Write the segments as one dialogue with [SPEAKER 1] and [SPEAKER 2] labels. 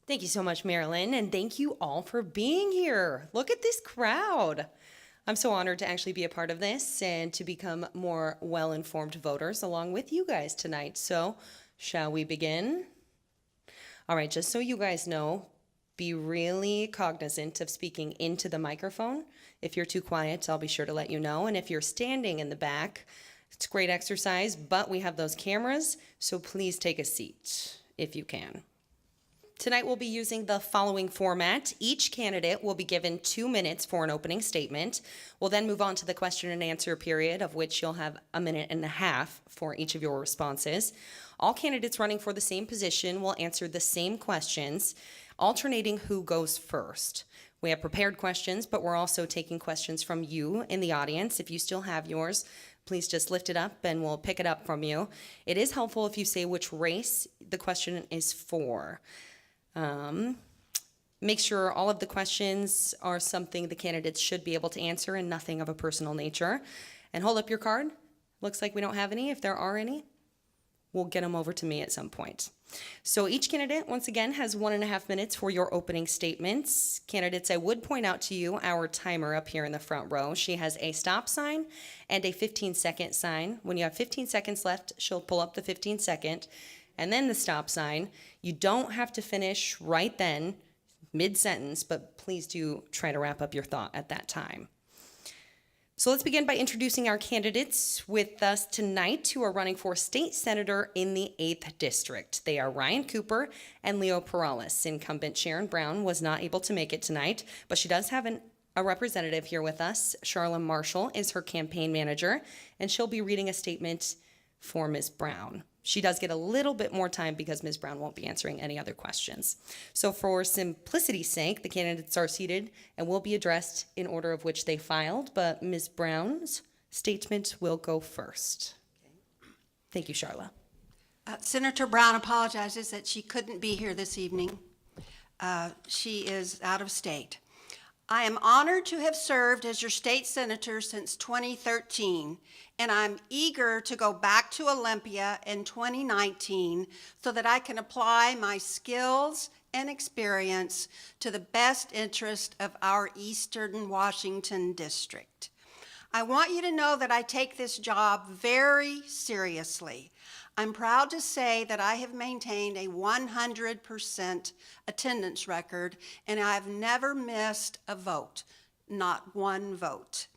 [SPEAKER 1] Thank you so much, Marilyn, and thank you all for being here. Look at this crowd. I'm so honored to actually be a part of this and to become more well-informed voters along with you guys tonight. So, shall we begin? All right, just so you guys know, be really cognizant of speaking into the microphone. If you're too quiet, I'll be sure to let you know. And if you're standing in the back, it's great exercise, but we have those cameras, so please take a seat if you can. Tonight we'll be using the following format. Each candidate will be given 2 minutes for an opening statement. We'll then move on to the question and answer period, of which you'll have 1.5 minutes for each of your responses. All candidates running for the same position will answer the same questions, alternating who goes first. We have prepared questions, but we're also taking questions from you in the audience. If you still have yours, please just lift it up and we'll pick it up from you. It is helpful if you say which race the question is for. Make sure all of the questions are something the candidates should be able to answer and nothing of a personal nature. And hold up your card. Looks like we don't have any. If there are any, we'll get them over to me at some point. So each candidate, once again, has 1.5 minutes for your opening statements. Candidates, I would point out to you our timer up here in the front row. She has a stop sign and a 15-second sign. When you have 15 seconds left, she'll pull up the 15-second. And then the stop sign. You don't have to finish right then, mid-sentence, but please do try to wrap up your thought at that time. So let's begin by introducing our candidates with us tonight who are running for state senator in the 8th District. They are Ryan Cooper and Leo Perales. Incumbent Sharon Brown was not able to make it tonight, but she does have a representative here with us. Charla Marshall is her campaign manager, and she'll be reading a statement for Ms. Brown. She does get a little bit more time because Ms. Brown won't be answering any other questions. So for simplicity's sake, the candidates are seated and will be addressed in order of which they filed, but Ms. Brown's statement will go first. Thank you, Charla.
[SPEAKER 2] Senator Brown apologizes that she couldn't be here this evening. She is out of state. I am honored to have served as your state senator since 2013, and I'm eager to go back to Olympia in 2019 so that I can apply my skills and experience to the best interest of our Eastern Washington district. I want you to know that I take this job very seriously. I'm proud to say that I have maintained a 100% attendance record, and I've never missed a vote, not one vote.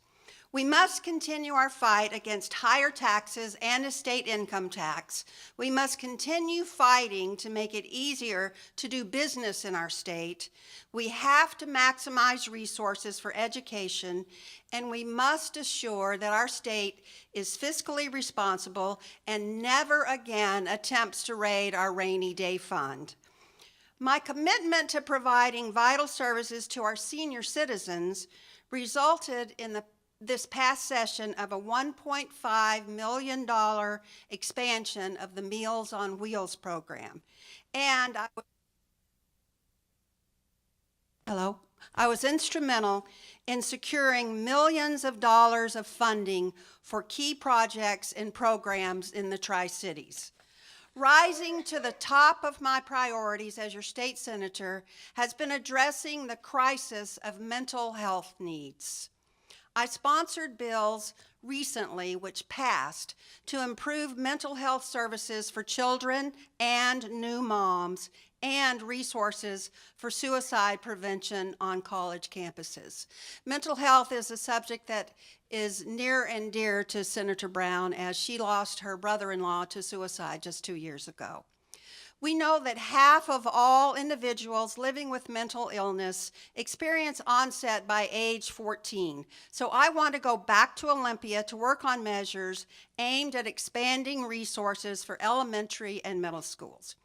[SPEAKER 2] We must continue our fight against higher taxes and estate income tax. We must continue fighting to make it easier to do business in our state. We have to maximize resources for education, and we must assure that our state is fiscally responsible and never again attempts to raid our rainy day fund. My commitment to providing vital services to our senior citizens resulted in this past session of a $1.5 million expansion of the Meals on Wheels program. And I was instrumental in securing millions of dollars of funding for key projects and programs in the Tri-Cities. Rising to the top of my priorities as your state senator has been addressing the crisis of mental health needs. I sponsored bills recently which passed to improve mental health services for children and new moms and resources for suicide prevention on college campuses. Mental health is a subject that is near and dear to Senator Brown as she lost her brother-in-law to suicide just 2 years ago. We know that half of all individuals living with mental illness experience onset by age 14. So I want to go back to Olympia to work on measures aimed at expanding resources for elementary and middle schools.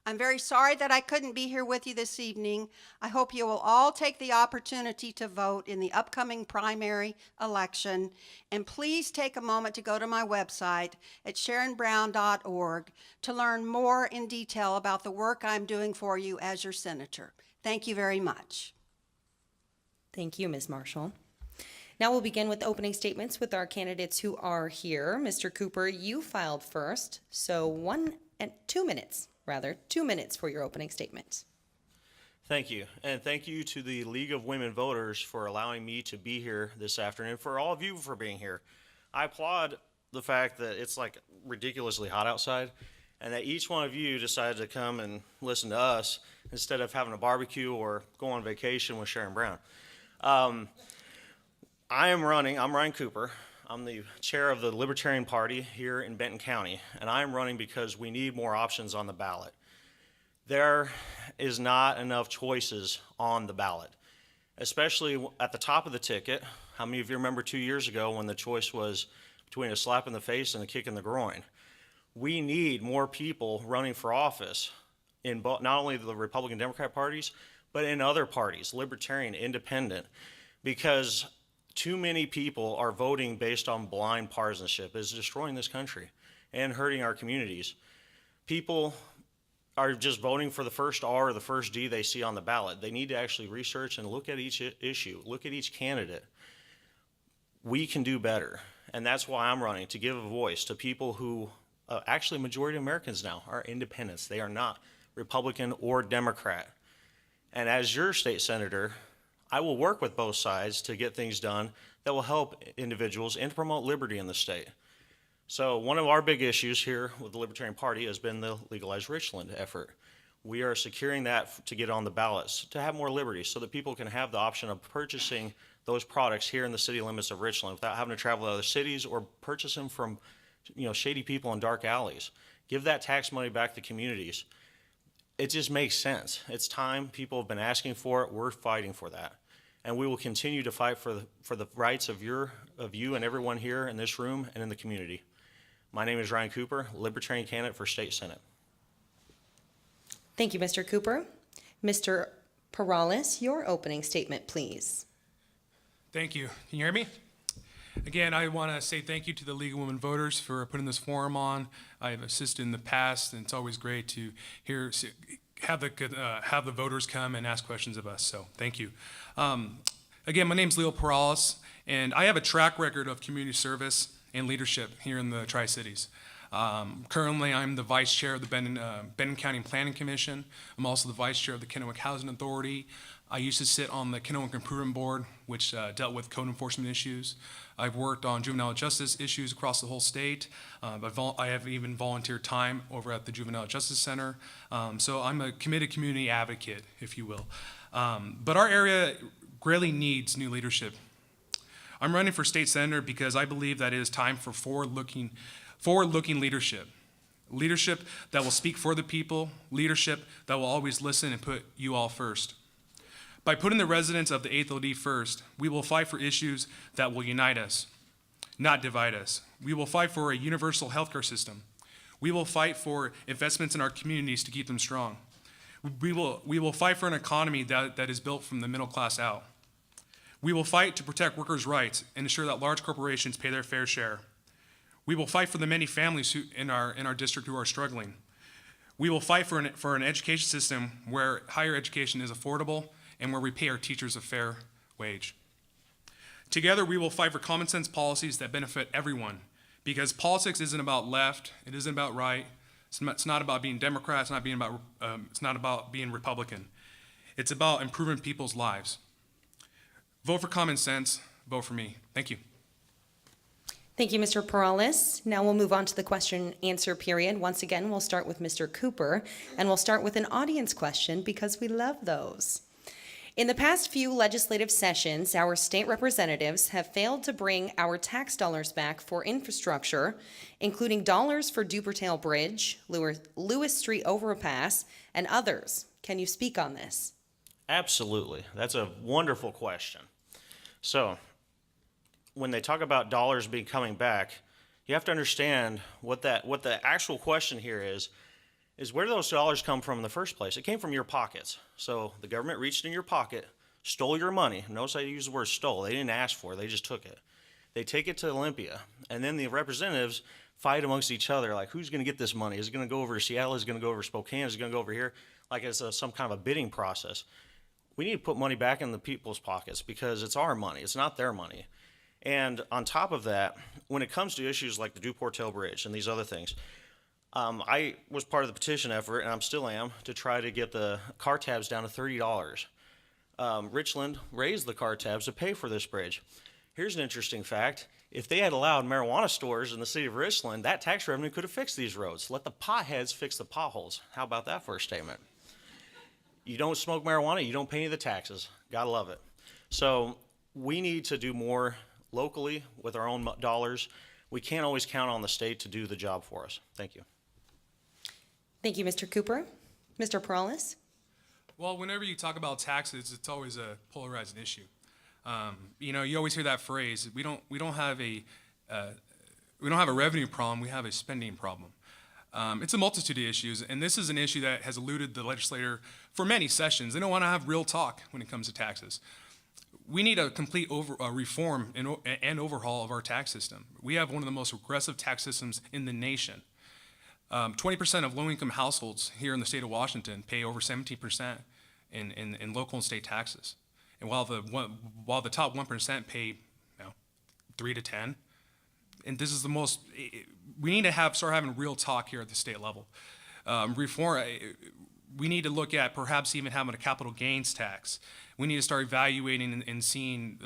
[SPEAKER 2] I'm very sorry that I couldn't be here with you this evening. I hope you will all take the opportunity to vote in the upcoming primary election. And please take a moment to go to my website at sharonbrown.org to learn more in detail about the work I'm doing for you as your senator. Thank you very much.
[SPEAKER 1] Thank you, Ms. Marshall. Now we'll begin with opening statements with our candidates who are here. Mr. Cooper, you filed first, so 2 minutes for your opening statement.
[SPEAKER 3] Thank you. And thank you to the League of Women Voters for allowing me to be here this afternoon, for all of you for being here. I applaud the fact that it's like ridiculously hot outside and that each one of you decided to come and listen to us instead of having a barbecue or go on vacation with Sharon Brown. I'm Ryan Cooper. I'm the chair of the Libertarian Party here in Benton County, and I'm running because we need more options on the ballot. There is not enough choices on the ballot, especially at the top of the ticket. How many of you remember 2 years ago when the choice was between a slap in the face and a kick in the groin? We need more people running for office in not only the Republican Democrat parties, but in other parties, Libertarian, Independent, because too many people are voting based on blind partisanship. It's destroying this country and hurting our communities. People are just voting for the first R or the first D they see on the ballot. They need to actually research and look at each issue, look at each candidate. We can do better, and that's why I'm running, to give a voice to people who, actually majority of Americans now are independents. They are not Republican or Democrat. And as your state senator, I will work with both sides to get things done that will help individuals and promote liberty in the state. So one of our big issues here with the Libertarian Party has been the Legalize Richland effort. We are securing that to get on the ballots, to have more liberty so that people can have the option of purchasing those products here in the city limits of Richland without having to travel to other cities or purchase them from, shady people in dark alleys. Give that tax money back to communities. It just makes sense. It's time. People have been asking for it. We're fighting for that. And we will continue to fight for the rights of you and everyone here in this room and in the community. My name is Ryan Cooper, Libertarian candidate for State Senate.
[SPEAKER 1] Thank you, Mr. Cooper. Mr. Perales, your opening statement, please.
[SPEAKER 4] Thank you. Can you hear me? Again, I want to say thank you to the League of Women Voters for putting this forum on. I've assisted in the past, and it's always great to have the voters come and ask questions of us. So thank you. Again, my name's Leo Perales, and I have a track record of community service and leadership here in the Tri-Cities. Currently, I'm the vice chair of the Benton County Planning Commission. I'm also the vice chair of the Kennewick Housing Authority. I used to sit on the Kennewick Improvement Board, which dealt with code enforcement issues. I've worked on juvenile justice issues across the whole state. I have even volunteered time over at the Juvenile Justice Center. So I'm a committed community advocate, if you will. But our area really needs new leadership. I'm running for state senator because I believe that it is time for forward-looking leadership. Leadership that will speak for the people, leadership that will always listen and put you all first. By putting the residents of the 8th OD first, we will fight for issues that will unite us, not divide us. We will fight for a universal healthcare system. We will fight for investments in our communities to keep them strong. We will fight for an economy that is built from the middle class out. We will fight to protect workers' rights and ensure that large corporations pay their fair share. We will fight for the many families in our district who are struggling. We will fight for an education system where higher education is affordable and where we pay our teachers a fair wage. Together, we will fight for common sense policies that benefit everyone, because politics isn't about left, it isn't about right, it's not about being Democrat, it's not about being Republican. It's about improving people's lives. Vote for common sense, vote for me. Thank you.
[SPEAKER 1] Thank you, Mr. Perales. Now we'll move on to the question and answer period. Once again, we'll start with Mr. Cooper, and we'll start with an audience question because we love those. In the past few legislative sessions, our state representatives have failed to bring our tax dollars back for infrastructure, including dollars for Dupertail Bridge, Lewis Street Overpass, and others. Can you speak on this?
[SPEAKER 3] Absolutely. That's a wonderful question. So, when they talk about dollars coming back, you have to understand what the actual question here is where do those dollars come from in the first place? It came from your pockets. So the government reached in your pocket, stole your money. Notice I use the word stole. They didn't ask for it. They just took it. They take it to Olympia, and then the representatives fight amongst each other, like who's going to get this money? Is it going to go over to Seattle? Is it going to go over to Spokane? Is it going to go over here? Like it's some kind of a bidding process. We need to put money back in the people's pockets because it's our money. It's not their money. And on top of that, when it comes to issues like the Dupertail Bridge and these other things, I was part of the petition effort, and I'm still am, to try to get the car tabs down to $30. Richland raised the car tabs to pay for this bridge. Here's an interesting fact. If they had allowed marijuana stores in the city of Richland, that tax revenue could have fixed these roads. Let the potheads fix the potholes. How about that for a statement? You don't smoke marijuana, you don't pay any of the taxes. Gotta love it. So we need to do more locally with our own dollars. We can't always count on the state to do the job for us. Thank you.
[SPEAKER 1] Thank you, Mr. Cooper. Mr. Perales?
[SPEAKER 4] Well, whenever you talk about taxes, it's always a polarizing issue. You always hear that phrase. We don't have a revenue problem. We have a spending problem. It's a multitude of issues, and this is an issue that has eluded the legislator for many sessions. They don't want to have real talk when it comes to taxes. We need a complete reform and overhaul of our tax system. We have one of the most regressive tax systems in the nation. 20% of low-income households here in the state of Washington pay over 17% in local and state taxes. And while the top 1% pay 3 to 10, and this is the most, we need to start having real talk here at the state level. Reform, we need to look at perhaps even having a capital gains tax. We need to start evaluating and seeing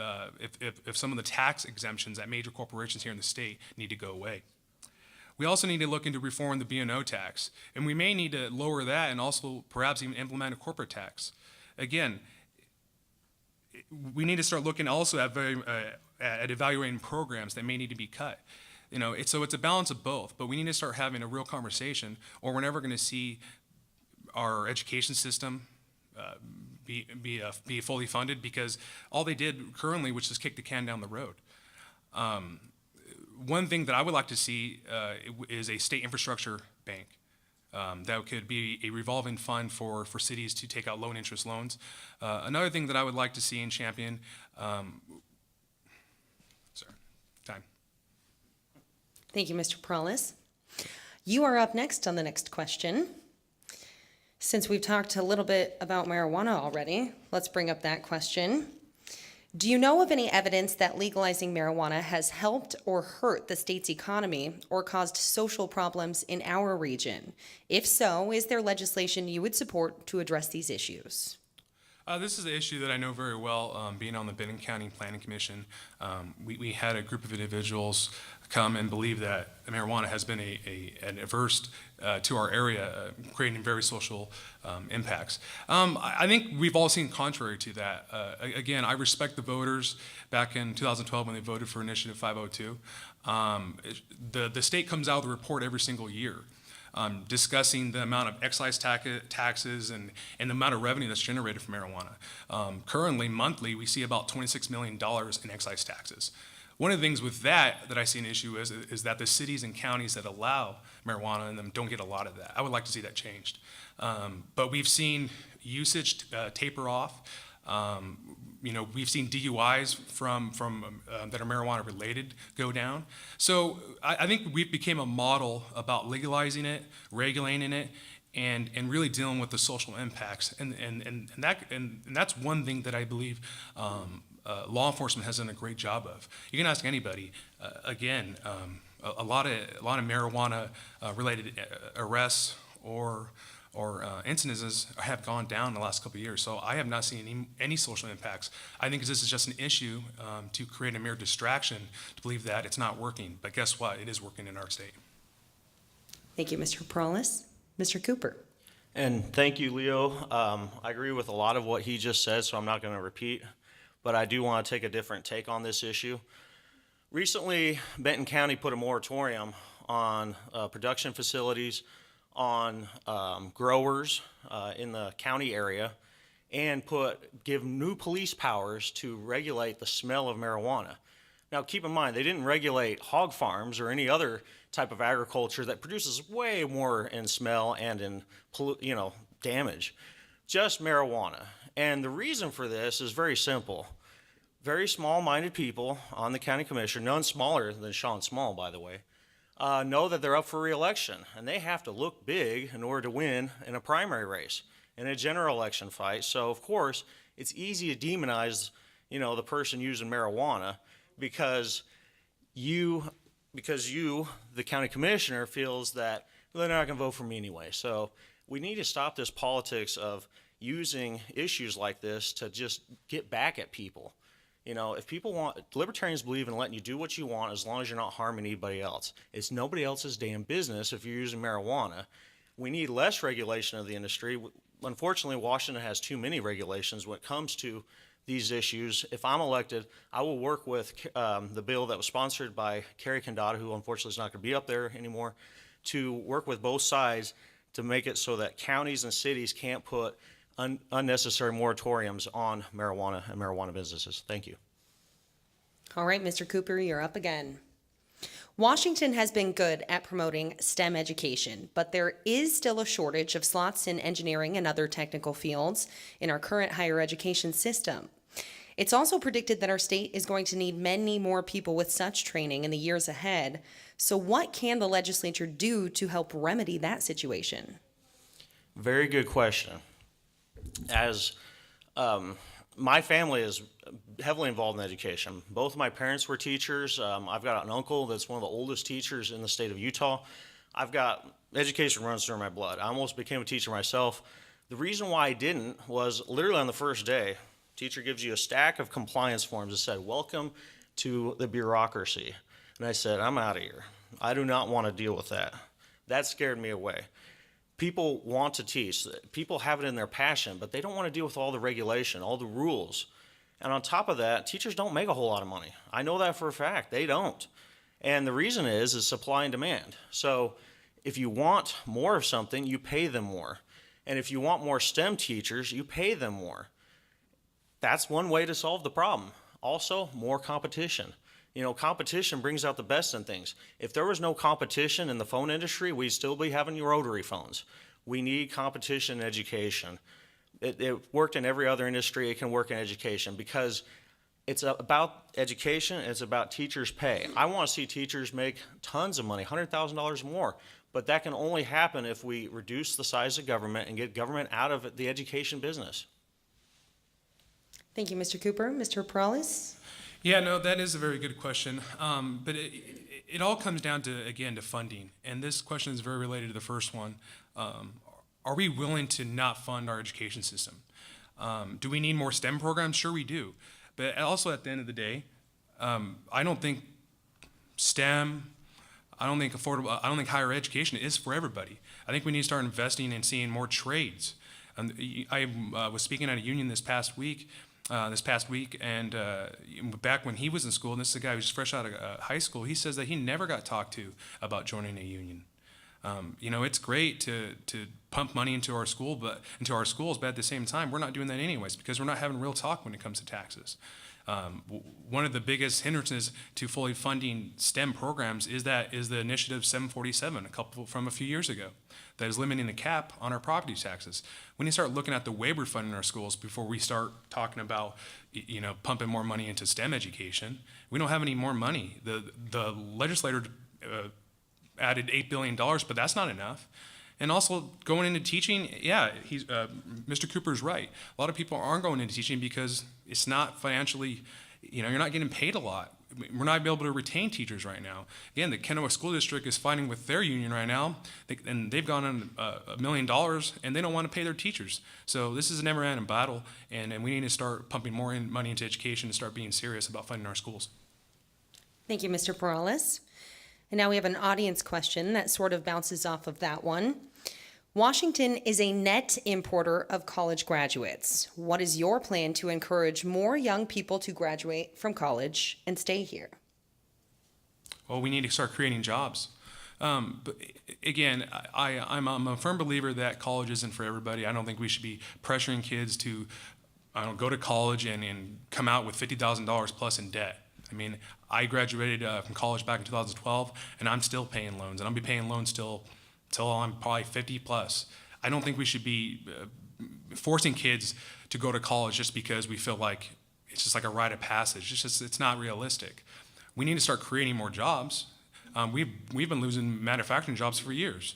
[SPEAKER 4] if some of the tax exemptions that major corporations here in the state need to go away. We also need to look into reforming the B&O tax, and we may need to lower that and also perhaps even implement a corporate tax. Again, we need to start looking also at evaluating programs that may need to be cut. So it's a balance of both, but we need to start having a real conversation, or we're never going to see our education system be fully funded, because all they did currently was just kick the can down the road. One thing that I would like to see is a state infrastructure bank that could be a revolving fund for cities to take out low interest loans. Another thing that I would like to see in Champion,
[SPEAKER 1] Thank you, Mr. Perales. You are up next on the next question. Since we've talked a little bit about marijuana already, let's bring up that question. Do you know of any evidence that legalizing marijuana has helped or hurt the state's economy or caused social problems in our region? If so, is there legislation you would support to address these issues?
[SPEAKER 4] This is an issue that I know very well, being on the Benton County Planning Commission. We had a group of individuals come and believe that marijuana has been an adverse to our area, creating very social impacts. I think we've all seen contrary to that. Again, I respect the voters back in 2012 when they voted for Initiative 502. The state comes out with a report every single year, discussing the amount of excise taxes and the amount of revenue that's generated from marijuana. Currently, monthly, we see about $26 million in excise taxes. One of the things with that I see an issue is that the cities and counties that allow marijuana in them don't get a lot of that. I would like to see that changed. But we've seen usage taper off. We've seen DUIs from that are marijuana related go down. So I think we became a model about legalizing it, regulating it, and really dealing with the social impacts. And that's one thing that I believe law enforcement has done a great job of. You can ask anybody. A lot of marijuana related arrests or incidences have gone down in the last couple of years. So I have not seen any social impacts. I think this is just an issue to create a mere distraction to believe that it's not working. But guess what? It is working in our state.
[SPEAKER 1] Thank you, Mr. Perales. Mr. Cooper.
[SPEAKER 3] And thank you, Leo. I agree with a lot of what he just said, so I'm not going to repeat. But I do want to take a different take on this issue. Recently, Benton County put a moratorium on production facilities, on growers in the county area, and give new police powers to regulate the smell of marijuana. Now, keep in mind, they didn't regulate hog farms or any other type of agriculture that produces way more in smell and in damage. Just marijuana. And the reason for this is very simple. Very small-minded people on the county commission, none smaller than Sean Small, by the way, know that they're up for re-election, and they have to look big in order to win in a primary race, in a general election fight. So, of course, it's easy to demonize, the person using marijuana because you, the county commissioner, feels that they're not going to vote for me anyway. So we need to stop this politics of using issues like this to just get back at people. You know, if people want, libertarians believe in letting you do what you want as long as you're not harming anybody else. It's nobody else's damn business if you're using marijuana. We need less regulation of the industry. Unfortunately, Washington has too many regulations when it comes to these issues. If I'm elected, I will work with the bill that was sponsored by Kerry Condada, who unfortunately is not going to be up there anymore, to work with both sides to make it so that counties and cities can't put unnecessary moratoriums on marijuana and marijuana businesses. Thank you.
[SPEAKER 1] All right, Mr. Cooper, you're up again. Washington has been good at promoting STEM education, but there is still a shortage of slots in engineering and other technical fields in our current higher education system. It's also predicted that our state is going to need many more people with such training in the years ahead. So what can the legislature do to help remedy that situation?
[SPEAKER 3] Very good question. As my family is heavily involved in education. Both of my parents were teachers. I've got an uncle that's one of the oldest teachers in the state of Utah. I've got education runs through my blood. I almost became a teacher myself. The reason why I didn't was literally on the first day, teacher gives you a stack of compliance forms that said, "Welcome to the bureaucracy." And I said, "I'm out of here. I do not want to deal with that." That scared me away. People want to teach. People have it in their passion, but they don't want to deal with all the regulation, all the rules. And on top of that, teachers don't make a whole lot of money. I know that for a fact. They don't. And the reason is supply and demand. So if you want more of something, you pay them more. And if you want more STEM teachers, you pay them more. That's one way to solve the problem. Also, more competition. You know, competition brings out the best in things. If there was no competition in the phone industry, we'd still be having rotary phones. We need competition in education. It worked in every other industry. It can work in education because it's about education. It's about teachers' pay. I want to see teachers make tons of money, $100,000 more. But that can only happen if we reduce the size of government and get government out of the education business.
[SPEAKER 1] Thank you, Mr. Cooper. Mr. Perales?
[SPEAKER 4] Yeah, no, that is a very good question. But it all comes down to, again, to funding. And this question is very related to the first one. Are we willing to not fund our education system? Do we need more STEM programs? Sure we do. But also at the end of the day, I don't think STEM, I don't think higher education is for everybody. I think we need to start investing and seeing more trades. I was speaking at a union this past week, and back when he was in school, and this is a guy who's just fresh out of high school, he says that he never got talked to about joining a union. You know, it's great to pump money into our schools, but at the same time, we're not doing that anyways because we're not having real talk when it comes to taxes. One of the biggest hindrances to fully funding STEM programs is the initiative 747, from a few years ago, that is limiting the cap on our property taxes. We need to start looking at the waiver fund in our schools before we start talking about, you know, pumping more money into STEM education. We don't have any more money. The legislator added $8 billion, but that's not enough. And also going into teaching, yeah, Mr. Cooper's right. A lot of people aren't going into teaching because it's not financially, you know, you're not getting paid a lot. We're not able to retain teachers right now. Again, the Kennewick School District is fighting with their union right now, and they've gone on $1 million, and they don't want to pay their teachers. So this is a never-ending battle, and we need to start pumping more money into education and start being serious about funding our schools.
[SPEAKER 1] Thank you, Mr. Perales. And now we have an audience question that sort of bounces off of that one. Washington is a net importer of college graduates. What is your plan to encourage more young people to graduate from college and stay here?
[SPEAKER 4] Well, we need to start creating jobs. But again, I'm a firm believer that college isn't for everybody. I don't think we should be pressuring kids to go to college and come out with $50,000 plus in debt. I mean, I graduated from college back in 2012, and I'm still paying loans, and I'll be paying loans till I'm probably 50 plus. I don't think we should be forcing kids to go to college just because we feel like it's just like a rite of passage. It's not realistic. We need to start creating more jobs. We've been losing manufacturing jobs for years.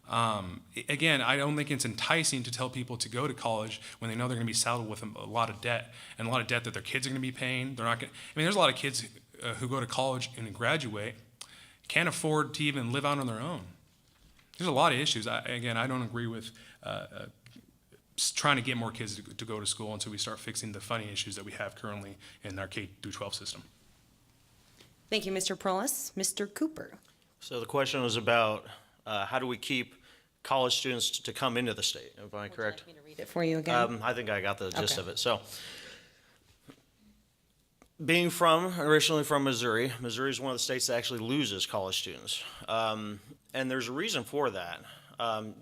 [SPEAKER 4] Again, I don't think it's enticing to tell people to go to college when they know they're going to be saddled with a lot of debt, and a lot of debt that their kids are going to be paying. They're not going. I mean, there's a lot of kids who go to college and graduate can't afford to even live out on their own. There's a lot of issues. Again, I don't agree with trying to get more kids to go to school until we start fixing the funding issues that we have currently in our K through 12 system.
[SPEAKER 1] Thank you, Mr. Perales. Mr. Cooper.
[SPEAKER 3] So the question was about how do we keep college students to come into the state? Am I correct?
[SPEAKER 1] Would you like me to read it for you again?
[SPEAKER 3] I think I got the gist
[SPEAKER 1] Okay.
[SPEAKER 3] of it. So, being originally from Missouri, Missouri is one of the states that actually loses college students. And there's a reason for that.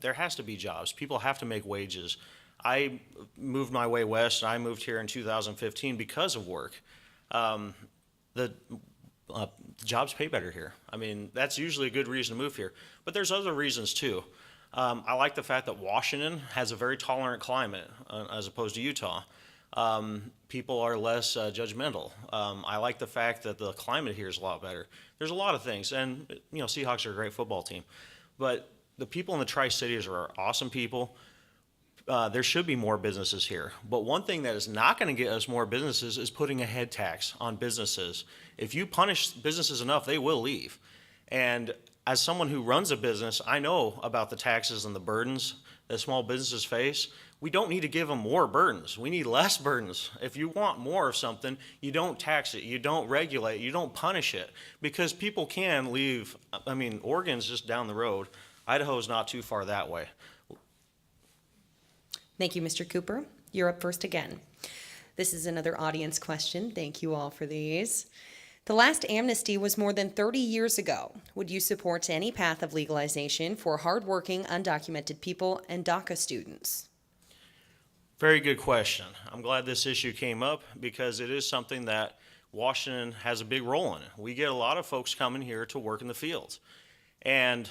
[SPEAKER 3] There has to be jobs. People have to make wages. I moved my way west, and I moved here in 2015 because of work. The jobs pay better here. I mean, that's usually a good reason to move here. But there's other reasons too. I like the fact that Washington has a very tolerant climate as opposed to Utah. People are less judgmental. I like the fact that the climate here is a lot better. There's a lot of things, and Seahawks are a great football team. But the people in the Tri-Cities are awesome people. There should be more businesses here. But one thing that is not going to get us more businesses is putting a head tax on businesses. If you punish businesses enough, they will leave. And as someone who runs a business, I know about the taxes and the burdens that small businesses face. We don't need to give them more burdens. We need less burdens. If you want more of something, you don't tax it, you don't regulate, you don't punish it. Because people can leave. I mean, Oregon's just down the road. Idaho's not too far that way.
[SPEAKER 1] Thank you, Mr. Cooper. You're up first again. This is another audience question. Thank you all for these. The last amnesty was more than 30 years ago. Would you support any path of legalization for hardworking, undocumented people and DACA students?
[SPEAKER 3] Very good question. I'm glad this issue came up because it is something that Washington has a big role in. We get a lot of folks coming here to work in the fields. And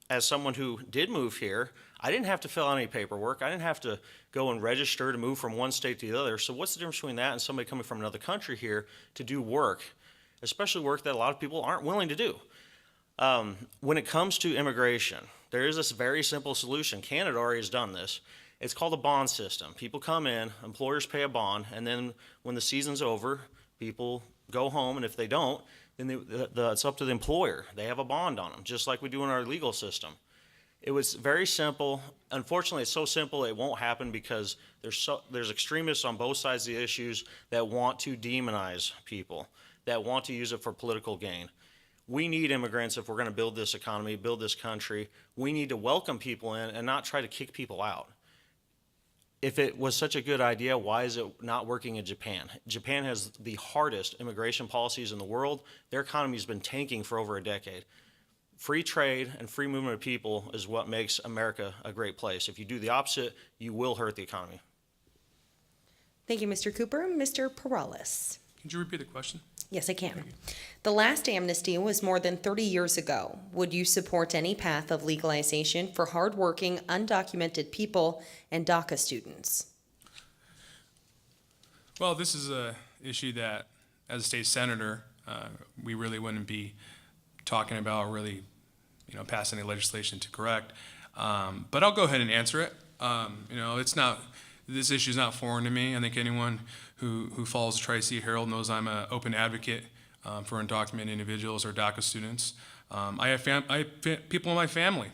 [SPEAKER 3] as someone who did move here, I didn't have to fill out any paperwork. I didn't have to go and register to move from one state to the other. So what's the difference between that and somebody coming from another country here to do work, especially work that a lot of people aren't willing to do? When it comes to immigration, there is this very simple solution. Canada already has done this. It's called a bond system. People come in, employers pay a bond, and then when the season's over, people go home, and if they don't, then it's up to the employer. They have a bond on them, just like we do in our legal system. It was very simple. Unfortunately, it's so simple it won't happen because there's extremists on both sides of the issues that want to demonize people, that want to use it for political gain. We need immigrants if we're going to build this economy, build this country. We need to welcome people in and not try to kick people out. If it was such a good idea, why is it not working in Japan? Japan has the hardest immigration policies in the world. Their economy has been tanking for over a decade. Free trade and free movement of people is what makes America a great place. If you do the opposite, you will hurt the economy.
[SPEAKER 1] Thank you, Mr. Cooper. Mr. Perales.
[SPEAKER 4] Could you repeat the question?
[SPEAKER 1] Yes, I can. The last amnesty was more than 30 years ago. Would you support any path of legalization for hardworking, undocumented people and DACA students?
[SPEAKER 4] Well, this is an issue that, as a state senator, we really wouldn't be talking about really, passing any legislation to correct. But I'll go ahead and answer it. This issue is not foreign to me. I think anyone who follows the Tri-State Herald knows I'm an open advocate for undocumented individuals or DACA students. I have people in my family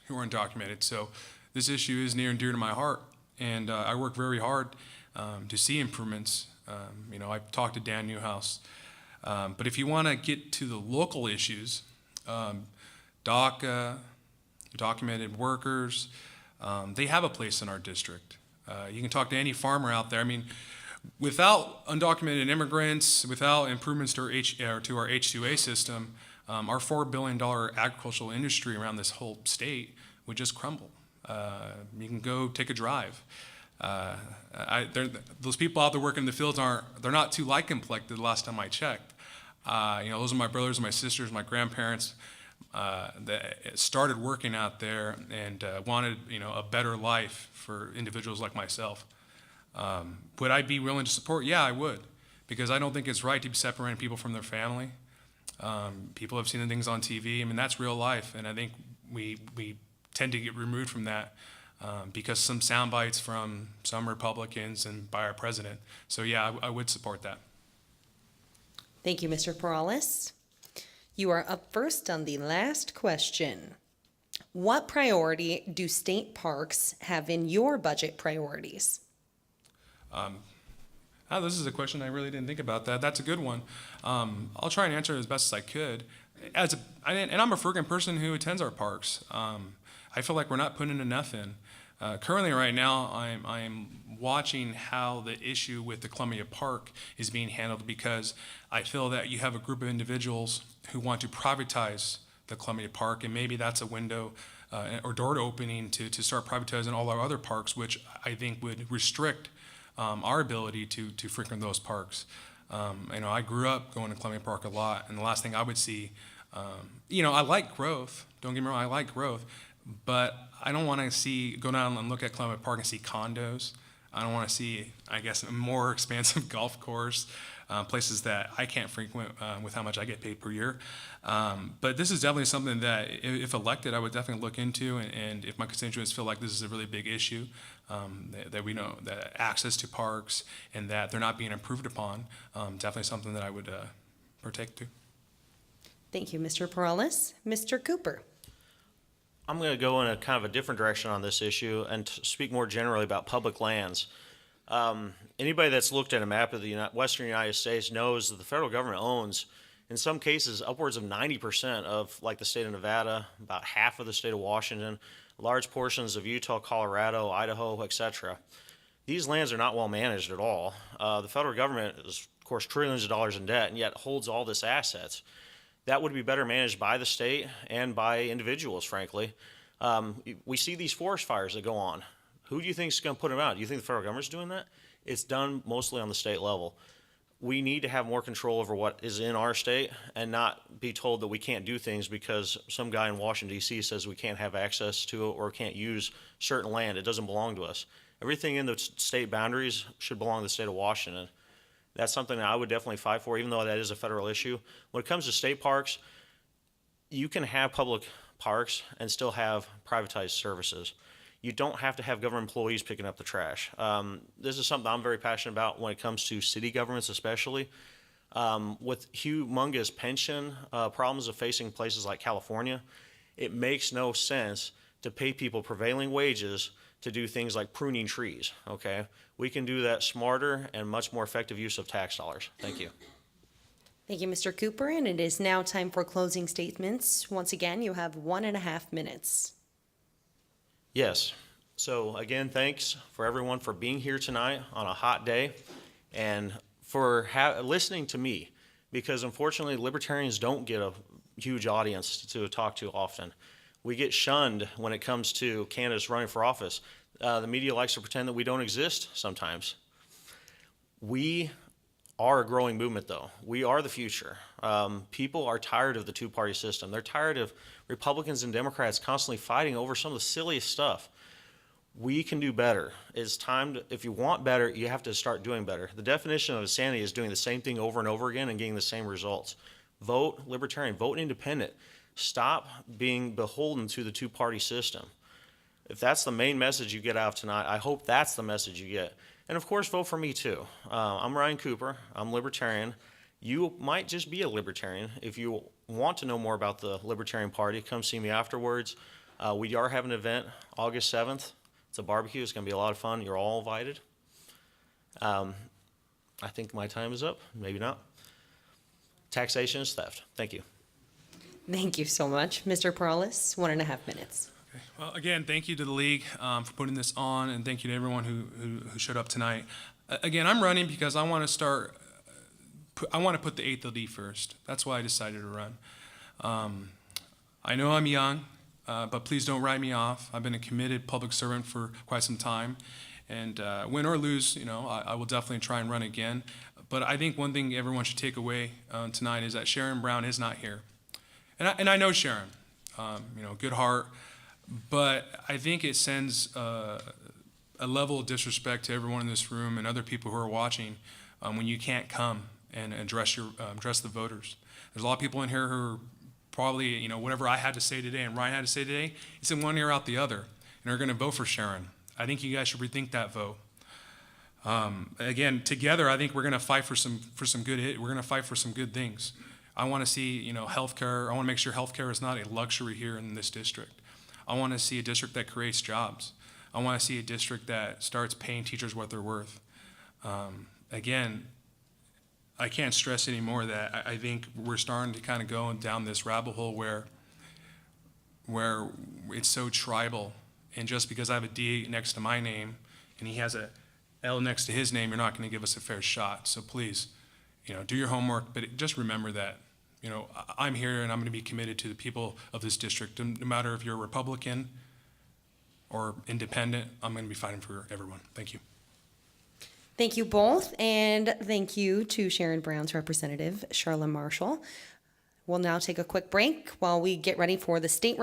[SPEAKER 4] who are undocumented, so this issue is near and dear to my heart, and I work very hard to see improvements. I've talked to Dan Newhouse. But if you want to get to the local issues, DACA, documented workers, they have a place in our district. You can talk to any farmer out there. I mean, without undocumented immigrants, without improvements to our H2A system, our $4 billion agricultural industry around this whole state would just crumble. You can go take a drive. Those people out there working in the fields they're not too light complected the last time I checked. Those are my brothers, my sisters, my grandparents that started working out there and wanted, a better life for individuals like myself. Would I be willing to support? Yeah, I would, because I don't think it's right to be separating people from their family. People have seen the things on TV. I mean, that's real life, and I think we tend to get removed from that because some sound bites from some Republicans and by our president. So yeah, I would support that.
[SPEAKER 1] Thank you, Mr. Perales. You are up first on the last question. What priority do state parks have in your budget priorities?
[SPEAKER 4] This is a question I really didn't think about that. That's a good one. I'll try and answer it as best as I could. And I'm a frequent person who attends our parks. I feel like we're not putting enough in. Currently, right now, I'm watching how the issue with the Columbia Park is being handled, because I feel that you have a group of individuals who want to privatize the Columbia Park, and maybe that's a window or door opening to start privatizing all our other parks, which I think would restrict our ability to frequent those parks. I grew up going to Columbia Park a lot, and the last thing I would see, I like growth. Don't get me wrong, I like growth, but I don't want to go down and look at Columbia Park and see condos. I don't want to see, I guess, a more expansive golf course, places that I can't frequent with how much I get paid per year. But this is definitely something that, if elected, I would definitely look into. And if my constituents feel like this is a really big issue, that we know that access to parks and that they're not being improved upon, definitely something that I would partake to.
[SPEAKER 1] Thank you, Mr. Perales. Mr. Cooper.
[SPEAKER 3] I'm going to go in a kind of a different direction on this issue and speak more generally about public lands. Anybody that's looked at a map of the Western United States knows that the federal government owns, in some cases, upwards of 90% of, like, the state of Nevada, about half of the state of Washington, large portions of Utah, Colorado, Idaho, etc. These lands are not well managed at all. The federal government is, of course, trillions of dollars in debt, and yet holds all this assets. That would be better managed by the state and by individuals, frankly. We see these forest fires that go on. Who do you think is going to put them out? Do you think the federal government's doing that? It's done mostly on the state level. We need to have more control over what is in our state and not be told that we can't do things because some guy in Washington, D.C. says we can't have access to it or can't use certain land. It doesn't belong to us. Everything in the state boundaries should belong to the state of Washington. That's something that I would definitely fight for, even though that is a federal issue. When it comes to state parks, you can have public parks and still have privatized services. You don't have to have government employees picking up the trash. This is something I'm very passionate about when it comes to city governments, especially. With humongous pension problems of facing places like California, it makes no sense to pay people prevailing wages to do things like pruning trees, okay? We can do that smarter and much more effective use of tax dollars. Thank you.
[SPEAKER 1] Thank you, Mr. Cooper, and it is now time for closing statements. Once again, you have 1.5 minutes.
[SPEAKER 3] Yes. So again, thanks for everyone for being here tonight on a hot day and for listening to me, because unfortunately libertarians don't get a huge audience to talk to often. We get shunned when it comes to candidates running for office. The media likes to pretend that we don't exist sometimes. We are a growing movement, though. We are the future. People are tired of the two-party system. They're tired of Republicans and Democrats constantly fighting over some of the silliest stuff. We can do better. It's time to, if you want better, you have to start doing better. The definition of insanity is doing the same thing over and over again and getting the same results. Vote libertarian, vote independent. Stop being beholden to the two-party system. If that's the main message you get out of tonight, I hope that's the message you get. And of course, vote for me too. I'm Ryan Cooper. I'm libertarian. You might just be a libertarian. If you want to know more about the Libertarian Party, come see me afterwards. We are having an event August 7th. It's a barbecue. It's going to be a lot of fun. You're all invited. I think my time is up. Maybe not. Taxation is theft. Thank you.
[SPEAKER 1] Thank you so much. Mr. Perales, 1.5 minutes.
[SPEAKER 4] Okay. Well, again, thank you to the league for putting this on, and thank you to everyone who showed up tonight. Again, I'm running because I want to start. I want to put the 8th LD first. That's why I decided to run. I know I'm young, but please don't write me off. I've been a committed public servant for quite some time, and win or lose, I will definitely try and run again. But I think one thing everyone should take away tonight is that Sharon Brown is not here, and I know Sharon, good heart. But I think it sends a level of disrespect to everyone in this room and other people who are watching when you can't come and address the voters. There's a lot of people in here who are probably, whatever I had to say today and Ryan had to say today, it's in one ear out the other, and are going to vote for Sharon. I think you guys should rethink that vote. Again, together, I think we're going to fight for some good. We're going to fight for some good things. I want to see, healthcare. I want to make sure healthcare is not a luxury here in this district. I want to see a district that creates jobs. I want to see a district that starts paying teachers what they're worth. Again, I can't stress anymore that I think we're starting to kind of go down this rabbit hole where it's so tribal, and just because I have a D next to my name and he has a L next to his name, you're not going to give us a fair shot. So please, do your homework, but just remember that, I'm here and I'm going to be committed to the people of this district. And no matter if you're a Republican or independent, I'm going to be fighting for everyone. Thank you.
[SPEAKER 1] Thank you both, and thank you to Sharon Brown's representative, Charla Marshall. We'll now take a quick break while we get ready for the state